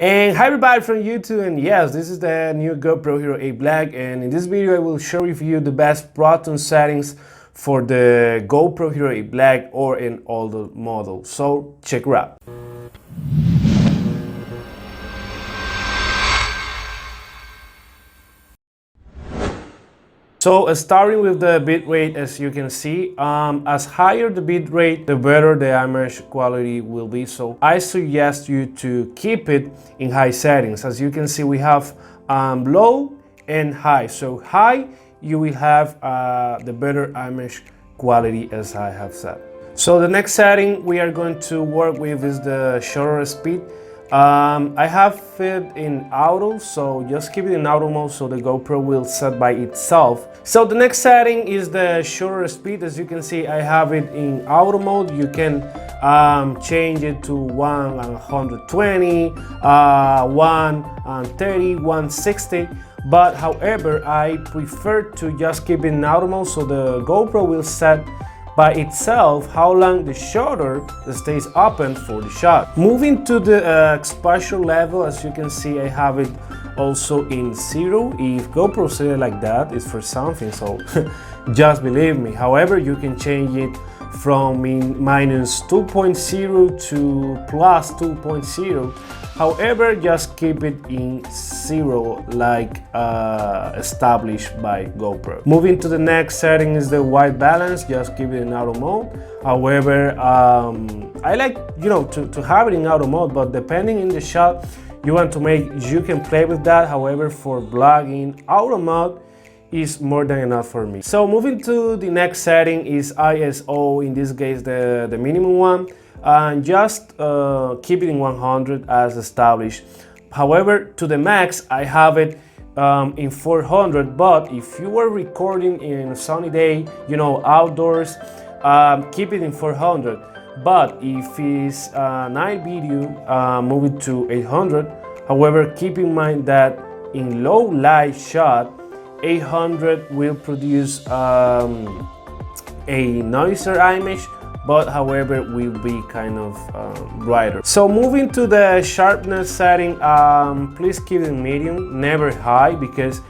And hi everybody from YouTube, and yes, this is the new GoPro Hero 8 Black, and in this video I will share with you the best Pro settings for the GoPro Hero 8 Black or in older model. So check it out. So starting with the bitrate, as you can see, as higher the bitrate, the better the image quality will be. So I suggest you to keep it in high settings. As you can see, we have low and high. So high, you will have the better image quality, as I have said. So the next setting we are going to work with is the shutter speed. I have it in auto, so just keep it in auto mode so the GoPro will set by itself. So the next setting is the shutter speed. As you can see, I have it in auto mode. You can change it to 120, 130, 160. But however, I prefer to just keep it in auto mode so the GoPro will set by itself how long the shutter stays open for the shot. Moving to the exposure level, as you can see, I have it also in 0. If GoPro said it like that, it's for something, so just believe me. However, you can change it from minus 2.0 to plus 2.0. However, just keep it in 0 like established by GoPro. Moving to the next setting is the white balance. Just keep it in auto mode. However, I like to have it in auto mode, but depending in the shot you want to make, you can play with that. However, for vlogging, auto mode is more than enough for me. So moving to the next setting is ISO, in this case the minimum one, and just keep it in 100 as established. However, to the max I have it in 400, but if you are recording in a sunny day, outdoors, keep it in 400. But if it's a night video, move it to 800. However, keep in mind that in low light shot, 800 will produce a noisier image, but however will be kind of brighter. So moving to the sharpness setting, please keep it in medium, never high, because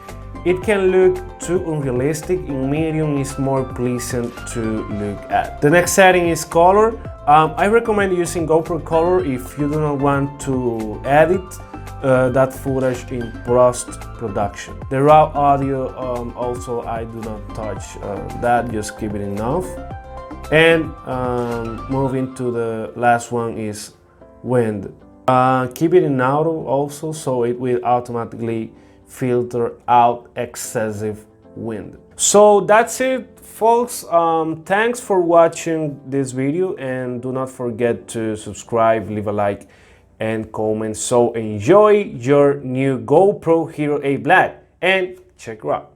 it can look too unrealistic. In medium is more pleasant to look at. The next setting is color. I recommend using GoPro Color if you do not want to edit that footage in post-production. The raw audio, also I do not touch that, just keep it in off. And moving to the last one is wind. Keep it in auto also, so it will automatically filter out excessive wind. So that's it, folks. Thanks for watching this video, and do not forget to subscribe, leave a like and comment. So enjoy your new GoPro Hero 8 Black and check it out.